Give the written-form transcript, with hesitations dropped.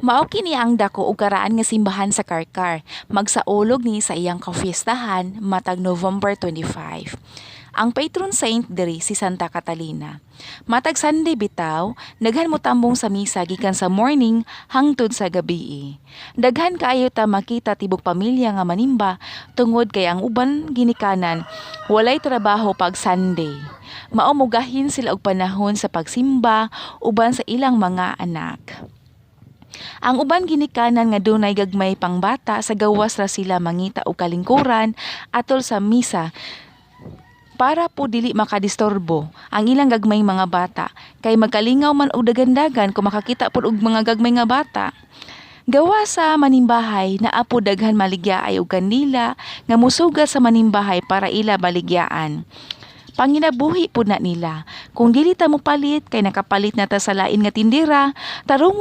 Mao kini ang dako ug karaan nga simbahan sa Karkar. Magsaulog ni sa iyang kafiestahan matag November 25. Ang patron saint diri si Santa Catalina. Matag Sunday bitaw, daghan mo tambong sa misa gikan sa morning hangtod sa gabii. Daghan kaayo ta makita tibok pamilya nga manimba tungod kay ang uban ginikanan walay trabaho pag Sunday. Mao mugahin sila og panahon sa pagsimba uban sa ilang mga anak. Ang uban ginikanan nga dunay gagmay pangbata sa gawas ra sila mangita og kalingkuran atol sa misa para po dili makadisturbo ang ilang gagmay mga bata kay magkalingaw man og dagandagan kung makakita pud og mga gagmay nga bata. Gawa sa manimbahay naa po daghan maligyaay og kandila nga musugat sa manimbahay para ila baligyaan. Panginabuhi po na nila. Kung dili ta mo palit kay nakapalit na ta sa lain nga tindera, tarong